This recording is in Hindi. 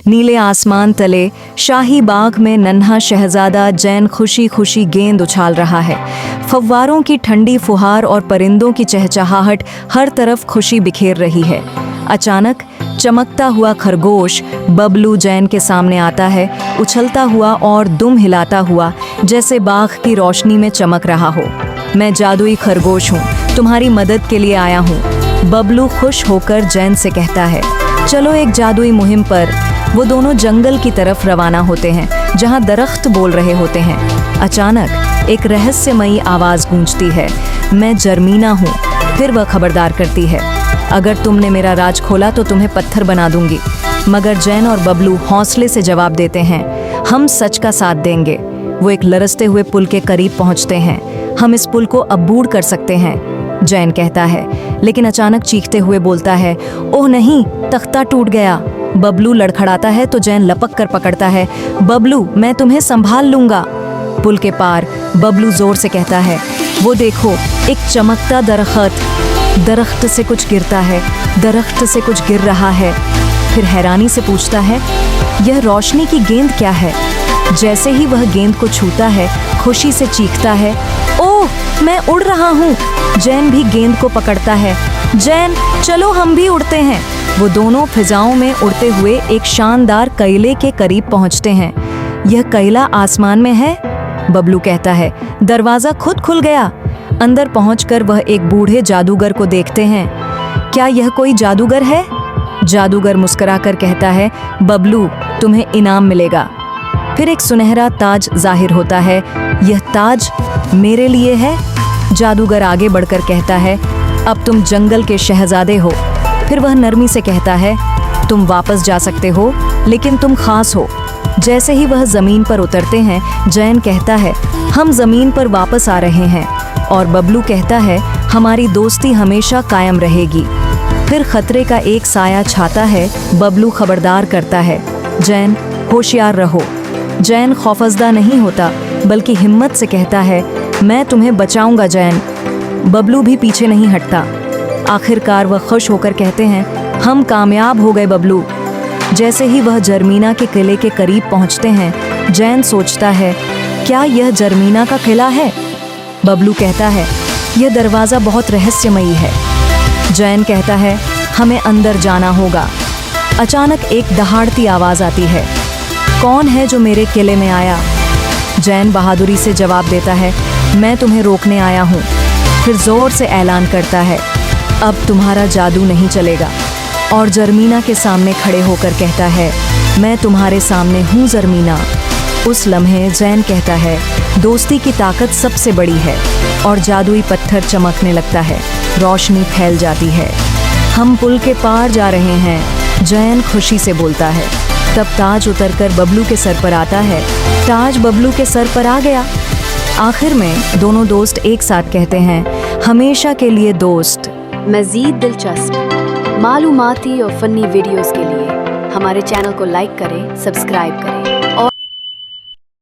नीले आसमान तले शाही बाग में नन्हा शहजादा जैन खुशी खुशी गेंद उछाल रहा है। फव्वारों की ठंडी फुहार और परिंदों की चहचहाहट हर तरफ खुशी बिखेर रही है। अचानक चमकता हुआ खरगोश बबलू जैन के सामने आता है, उछलता हुआ और दुम हिलाता हुआ, जैसे बाग की रोशनी में चमक रहा हो। मैं जादुई खरगोश हूँ, तुम्हारी मदद के लिए आया हूँ, बबलू खुश होकर जैन से कहता है। चलो एक जादुई मुहिम पर। वो दोनों जंगल की तरफ रवाना होते हैं, जहाँ दरख्त बोल रहे होते हैं। अचानक एक रहस्यमयी आवाज़ गूंजती है, मैं जर्मीना हूँ। फिर वह खबरदार करती है, अगर तुमने मेरा राज खोला तो तुम्हें पत्थर बना दूंगी। मगर जैन और बबलू हौसले से जवाब देते हैं, हम सच का साथ देंगे। वो एक लरसते हुए पुल के करीब पहुंचते हैं। हम इस पुल को अबूर कर सकते हैं, जैन कहता है, लेकिन अचानक चीखते हुए बोलता है, ओह नहीं, तख्ता टूट गया। बबलू लड़खड़ाता है तो जैन लपक कर पकड़ता है, बबलू मैं तुम्हें संभाल लूंगा। पुल के पार बबलू जोर से कहता है, वो देखो एक चमकता दरख्त से कुछ गिरता है, दरख्त से कुछ गिर रहा है। फिर हैरानी से पूछता है, यह रोशनी की गेंद क्या है? जैसे ही वह गेंद को छूता है, खुशी से चीखता है, ओह मैं उड़ रहा हूँ। जैन भी गेंद को पकड़ता है, जैन चलो हम भी उड़ते हैं। वो दोनों फिजाओं में उड़ते हुए एक शानदार कैले के करीब पहुँचते हैं। यह कैला आसमान में है, बबलू कहता है। दरवाज़ा खुद खुल गया। अंदर पहुंचकर वह एक बूढ़े जादूगर को देखते हैं। क्या यह कोई जादूगर है? जादूगर मुस्कुराकर कहता है, बबलू तुम्हें इनाम मिलेगा। फिर एक सुनहरा ताज जाहिर होता है, यह ताज मेरे लिए है। जादूगर आगे बढ़कर कहता है, अब तुम जंगल के शहजादे हो। फिर वह नरमी से कहता है, तुम वापस जा सकते हो, लेकिन तुम खास हो। जैसे ही वह जमीन पर उतरते हैं, जैन कहता है, हम जमीन पर वापस आ रहे हैं। और बबलू कहता है, हमारी दोस्ती हमेशा कायम रहेगी। फिर खतरे का एक साया छाता है। बबलू खबरदार करता है, जैन होशियार रहो। जैन खौफजदा नहीं होता, बल्कि हिम्मत से कहता है, मैं तुम्हें बचाऊंगा जैन। बबलू भी पीछे नहीं हटता। आखिरकार वह खुश होकर कहते हैं, हम कामयाब हो गए बबलू। जैसे ही वह जर्मीना के किले के करीब पहुंचते हैं, जैन सोचता है, क्या यह जर्मीना का किला है? बबलू कहता है, यह दरवाज़ा बहुत रहस्यमयी है। जैन कहता है, हमें अंदर जाना होगा। अचानक एक दहाड़ती आवाज़ आती है, कौन है जो मेरे किले में आया? जैन बहादुरी से जवाब देता है, मैं तुम्हें रोकने आया हूँ। फिर जोर से ऐलान करता है, अब तुम्हारा जादू नहीं चलेगा। और जर्मीना के सामने खड़े होकर कहता है, मैं तुम्हारे सामने हूँ जर्मीना। उस लम्हे जैन कहता है, दोस्ती की ताकत सबसे बड़ी है। और जादुई पत्थर चमकने लगता है, रोशनी फैल जाती है। हम पुल के पार जा रहे हैं, जैन खुशी से बोलता है। तब ताज उतरकर बबलू के सर पर आता है। ताज बबलू के सर पर आ गया। आखिर में दोनों दोस्त एक साथ कहते हैं, हमेशा के लिए दोस्त। मज़ीद दिलचस्प मालूमाती और फ़नी वीडियोज़ के लिए हमारे चैनल को लाइक करें, सब्सक्राइब करें।